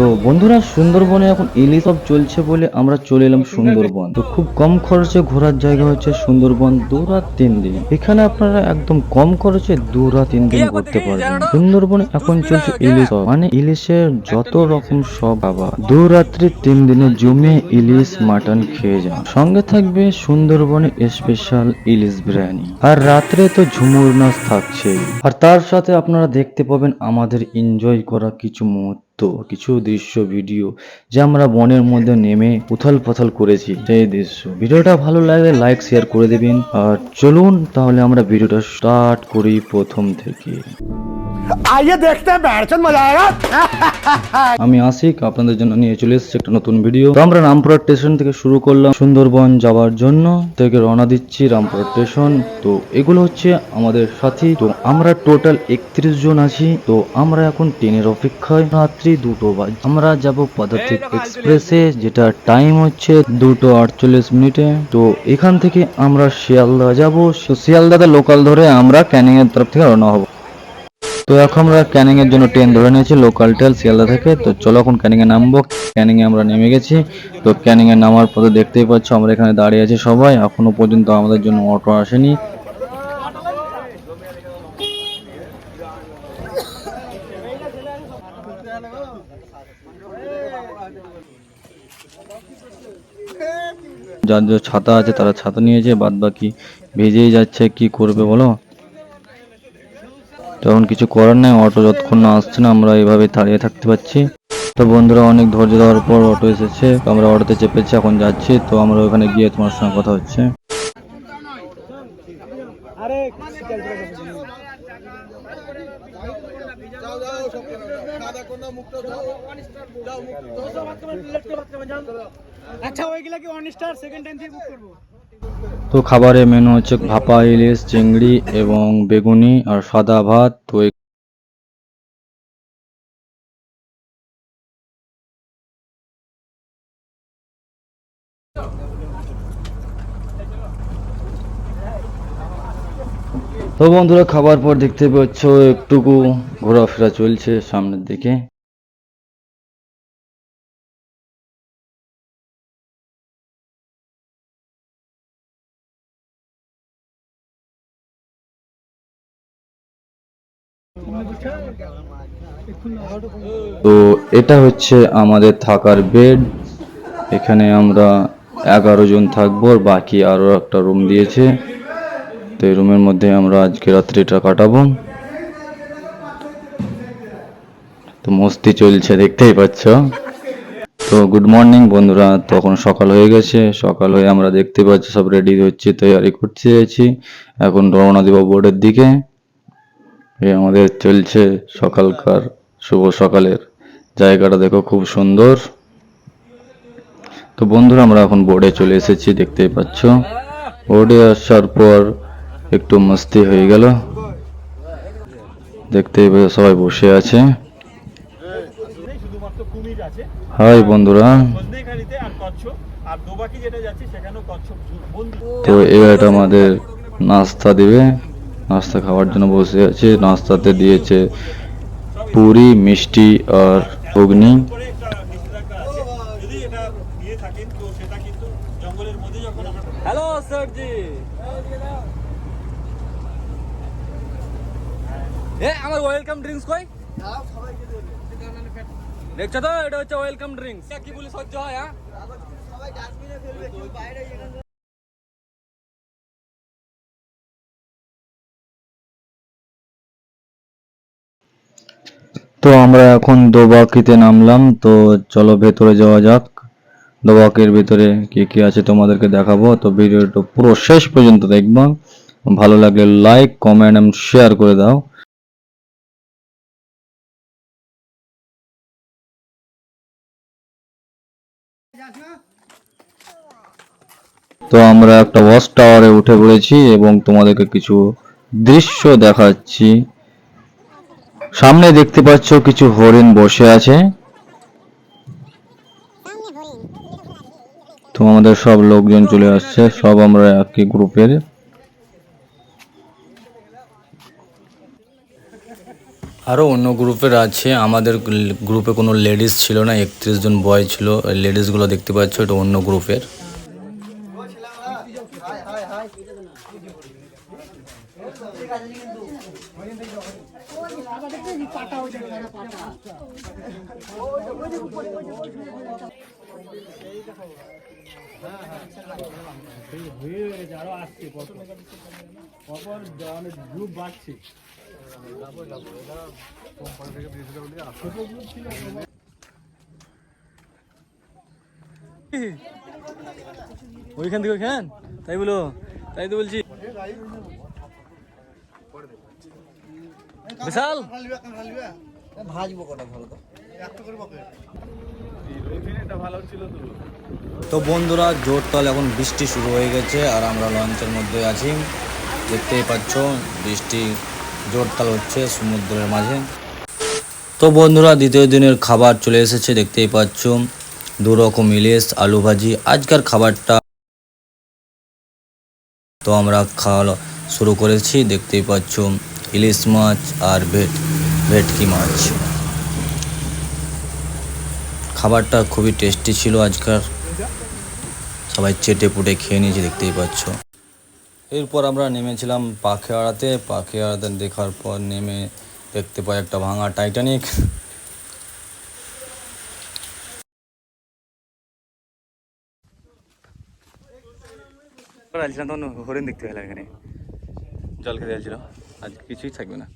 তো বন্ধুরা, সুন্দরবনে এখন ইলিশ সব চলছে বলে আমরা চলে এলাম সুন্দরবন। তো খুব কম খরচে ঘোরার জায়গা হচ্ছে সুন্দরবন। 2 রাত 3 দিন এখানে আপনারা একদম কম খরচে 2 রাত 3 দিন ঘুরতে পারবেন। সুন্দরবনে এখন চলছে ইলিশ সব, মানে ইলিশের যত রকম সব খাবার। 2 রাত্রি 3 দিনে জমে ইলিশ মাটন খেয়ে যান। সঙ্গে থাকবে সুন্দরবনে স্পেশাল ইলিশ বিরিয়ানি, আর রাত্রে তো ঝুমুর নাচ থাকছেই। আর তার সাথে আপনারা দেখতে পাবেন আমাদের এনজয় করা কিছু মুহূর্ত, কিছু দৃশ্য ভিডিও যা আমরা বনের মধ্যে নেমে উথাল পাথাল করেছি সেই দৃশ্য। ভিডিওটা ভালো লাগলে লাইক শেয়ার করে দেবেন। আর চলুন তাহলে আমরা ভিডিওটা স্টার্ট করি প্রথম থেকে। आइए देखते हैं बैठचंद मजा आएगा। আমি আশিক আপনাদের জন্য নিয়ে চলে এসেছি একটা নতুন ভিডিও। তো আমরা রামপুরা স্টেশন থেকে শুরু করলাম সুন্দরবন যাওয়ার জন্য, থেকে রওনা দিচ্ছি রামপুরা স্টেশন। তো এগুলো হচ্ছে আমাদের সাথী। তো আমরা টোটাল 31 জন আছি। তো আমরা এখন ট্রেনের অপেক্ষায়, রাত্রি 2টো বাজে। আমরা যাব পদাতিক এক্সপ্রেসে, যেটা টাইম হচ্ছে 2:48 তো এখান থেকে আমরা শিয়ালদা যাব। শিয়ালদাতে লোকাল ধরে আমরা ক্যানিং এর তরফ থেকে রওনা হব। তো এখন আমরা ক্যানিং এর জন্য ট্রেন ধরে নিয়েছি লোকাল ট্রেন শিয়ালদা থেকে। তো চলো এখন ক্যানিং এ নামবো। ক্যানিং এ আমরা নেমে গেছি। তো ক্যানিং এ নামার পরে দেখতেই পাচ্ছ আমরা এখানে দাঁড়িয়ে আছি সবাই। এখনো পর্যন্ত আমাদের জন্য অটো আসেনি। যার যার ছাতা আছে তারা ছাতা নিয়েছে, বাদ বাকি ভিজেই যাচ্ছে। কি করবে বলো? তখন কিছু করার নেই, অটো যতক্ষণ না আসছে না আমরা এইভাবে দাঁড়িয়ে থাকতে পারছি। তো বন্ধুরা, অনেক ধৈর্য দেওয়ার পর অটো এসেছে। তো আমরা অটোতে চেপেছি, এখন যাচ্ছি। তো আমরা ওখানে গিয়ে তোমার সঙ্গে কথা হচ্ছে। তো খাবারের মেনু হচ্ছে ভাপা ইলিশ, চিংড়ি এবং বেগুনি আর সাদা ভাত। তো তো বন্ধুরা, খাবার পর দেখতে পাচ্ছ একটুকু ঘোরাফেরা চলছে সামনের দিকে। তো এটা হচ্ছে আমাদের থাকার বেড। এখানে আমরা 11 জন থাকবো, বাকি আরো একটা রুম দিয়েছে। তো এই রুমের মধ্যে আমরা আজকে রাত্রিটা কাটাবো। তো মস্তি চলছে দেখতেই পাচ্ছ। তো গুড মর্নিং বন্ধুরা, তখন সকাল হয়ে গেছে। সকাল হয়ে আমরা দেখতে পাচ্ছি সব রেডি হচ্ছে, তৈরি করতে যাচ্ছি। এখন রওনা দিব বোর্ডের দিকে। এই আমাদের চলছে সকালকার শুভ সকালের জায়গাটা দেখো, খুব সুন্দর। তো বন্ধুরা, আমরা এখন বোর্ডে চলে এসেছি, দেখতেই পাচ্ছ। বোর্ডে আসার পর একটু মস্তি হয়ে গেল। দেখতেই পাচ্ছ সবাই বসে আছে। হাই বন্ধুরা। তো এবার আমাদের নাস্তা দিবে, নাস্তা খাওয়ার জন্য বসে আছে। নাস্তাতে দিয়েছে পুরি, মিষ্টি আর ঘুগনি। হ্যালো স্যার জি। আমার ওয়েলকাম ড্রিঙ্কস কই? দেখছো তো, এটা হচ্ছে ওয়েলকাম ড্রিঙ্কস। কি বলি সহ্য হয়? হ্যাঁ, তো আমরা এখন দোবাকিতে নামলাম। তো চলো ভেতরে যাওয়া যাক। দোবাকের ভিতরে কি কি আছে তোমাদেরকে দেখাবো। তো ভিডিওটা পুরো শেষ পর্যন্ত দেখবা। ভালো লাগলে লাইক, কমেন্ট এবং শেয়ার করে দাও। তো আমরা একটা ওয়াচ টাওয়ারে উঠে পড়েছি এবং তোমাদেরকে কিছু দৃশ্য দেখাচ্ছি। সামনে দেখতে পাচ্ছ কিছু হরিণ বসে আছে। তো আমাদের সব লোকজন চলে আসছে, সব আমরা একই গ্রুপের। আরও অন্য গ্রুপের আছে, আমাদের গ্রুপে কোনো লেডিস ছিল না, 31 জন বয় ছিল। লেডিসগুলো দেখতে পাচ্ছ, এটা অন্য গ্রুপের। ওইখান থেকে ওইখান তাই বলো, তাই তো বলছি। বিশাল তো বন্ধুরা, জোরতাল এখন বৃষ্টি শুরু হয়ে গেছে আর আমরা লঞ্চের মধ্যে আছি। দেখতেই পাচ্ছ বৃষ্টি জোরতাল হচ্ছে সমুদ্রের মাঝে। তো বন্ধুরা, দ্বিতীয় দিনের খাবার চলে এসেছে, দেখতেই পাচ্ছ 2 রকম ইলিশ, আলু ভাজি। আজকের খাবারটা তো আমরা খাওয়া শুরু করেছি, দেখতেই পাচ্ছ ইলিশ মাছ আর ভেটকি মাছ। খাবারটা খুবই টেস্টি ছিল আজকাল, সবাই চেটে পুটে খেয়ে নিয়েছি, দেখতেই পাচ্ছ। এরপর আমরা নেমেছিলাম পাখিয়াড়াতে দেখার পর নেমে দেখতে পাই একটা ভাঙা টাইটানিক। আলছিলাম তখন হরিণ দেখতে পেলাম এখানে, জল খেতে আলছিল, আজ কিছুই থাকবে না।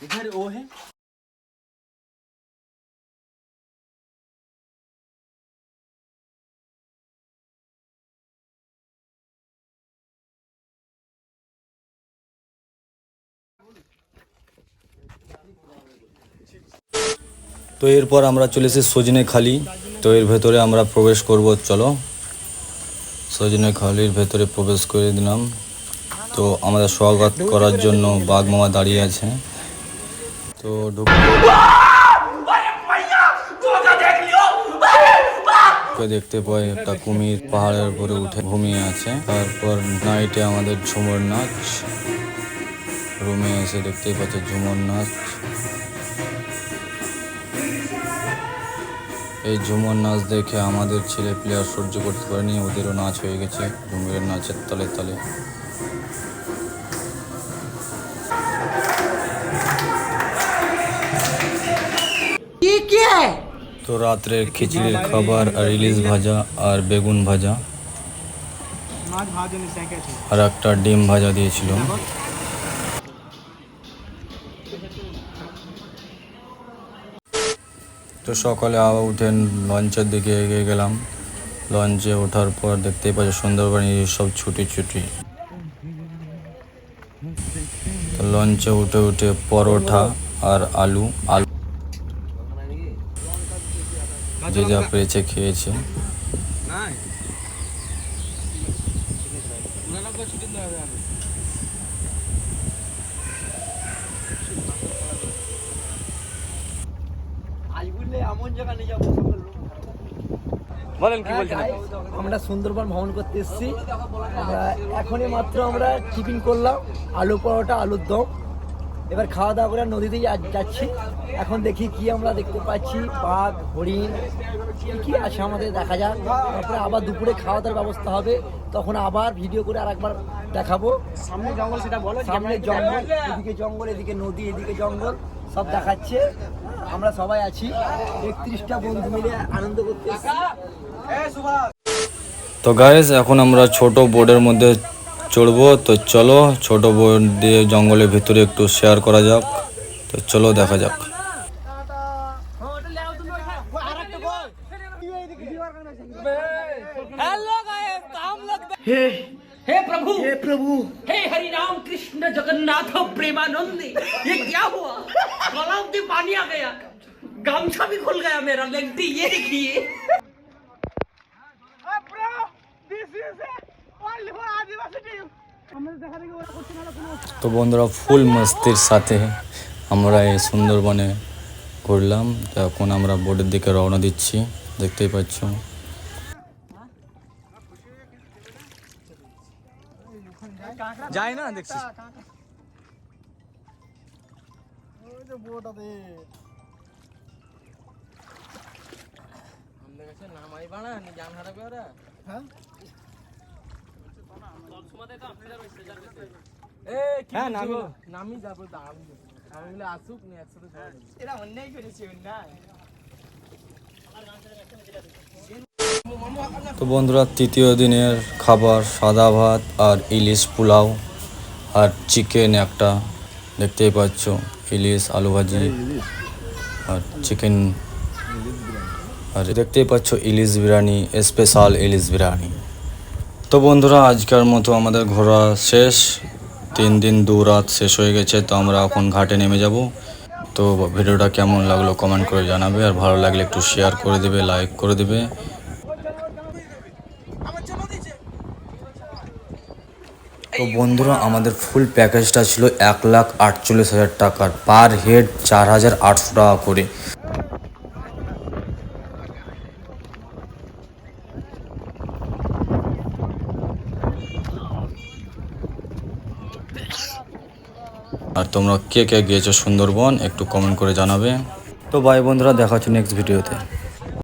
इधर वो है তো এরপর আমরা চলে এসেছি সজনেখালি। তো এর ভেতরে আমরা প্রবেশ করব, চলো সজনেখালির ভেতরে প্রবেশ করে দিলাম। তো আমাদের স্বাগত করার জন্য বাঘ মামা দাঁড়িয়ে আছে। তো দেখতে পাই একটা কুমির পাহাড়ের উপরে উঠে ঘুমিয়ে আছে। তারপর নাইটে আমাদের ঝুমুর নাচ, রুমে এসে দেখতেই পাচ্ছি ঝুমুর নাচ। এই ঝুমুর নাচ দেখে আমাদের ছেলে প্লেয়ার সহ্য করতে পারেনি, ওদেরও নাচ হয়ে গেছে ঝুমুরের নাচের তালে তালে। তো রাত্রে খিচুড়ির খাবার আর ইলিশ ভাজা আর বেগুন ভাজা আর একটা ডিম ভাজা দিয়েছিল। তো সকালে আবার উঠে লঞ্চের দিকে এগিয়ে গেলাম। লঞ্চে ওঠার পর দেখতেই পাচ্ছি সুন্দরবন সব ছুটি। তো লঞ্চে উঠে পরোটা আর আলু যে যা পেয়েছে খেয়েছে। বলেন কি বলছেন? আমরা সুন্দরবন ভ্রমণ করতে এসেছি। আমরা এখনই মাত্র আমরা টিফিন করলাম, আলু পরোটা, আলুর দম। এবার খাওয়া দাওয়া করে নদীতেই যাচ্ছি। এখন দেখি কি আমরা দেখতে পাচ্ছি, বাঘ, হরিণ কি আছে আমাদের দেখা যাক। তারপরে আবার দুপুরে খাওয়া দাওয়ার ব্যবস্থা হবে, তখন আবার ভিডিও করে আরেকবার দেখাবো। সামনে জঙ্গল, সেটা বলো। সামনে জঙ্গল, এদিকে জঙ্গল, এদিকে নদী, এদিকে জঙ্গল, সব দেখাচ্ছে। আমরা সবাই আছি 31টা বন্ধু মিলে আনন্দ করতে এসেছি। তো গাইস, এখন আমরা ছোট বোর্ডের মধ্যে চড়বো। তো চলো ছোট বোর্ড দিয়ে জঙ্গলের ভিতরে একটু শেয়ার করা যাক। তো চলো দেখা যাক। हेलो गाइस, हम लोग हे प्रभु, हे हरि राम कृष्ण जगन्नाथ प्रेमानंद, ये क्या हुआ? गलाव में पानी आ गया, गामछा भी खुल गया मेरा। लेंटी ये देखिए। তো বন্ধুরা, ফুল মস্তির সাথে আমরা এই সুন্দরবনে ঘুরলাম, তো এখন আমরা বোটের দিকে রওনা দিচ্ছি, দেখতেই পাচ্ছ। যায় না দেখছি। হ্যাঁ নামি যাবো। তো বন্ধুরা, তৃতীয় দিনের খাবার সাদা ভাত আর ইলিশ পোলাও আর চিকেন একটা, দেখতেই পাচ্ছ, ইলিশ আলু ভাজি আর চিকেন, আর দেখতেই পাচ্ছ ইলিশ বিরিয়ানি, স্পেশাল ইলিশ বিরিয়ানি। তো বন্ধুরা, আজকের মতো আমাদের ঘোরা শেষ। 3 দিন 2 রাত শেষ হয়ে গেছে, তো আমরা এখন ঘাটে নেমে যাব। তো ভিডিওটা কেমন লাগলো কমেন্ট করে জানাবে, আর ভালো লাগলে একটু শেয়ার করে দেবে, লাইক করে দেবে। তো বন্ধুরা, আমাদের ফুল প্যাকেজটা ছিল 1,48,000 টাকার, পার হেড 4,800 টাকা করে। আর তোমরা কে কে গিয়েছো সুন্দরবন একটু কমেন্ট করে জানাবে। তো বাই বন্ধুরা, দেখা হচ্ছে নেক্সট ভিডিওতে।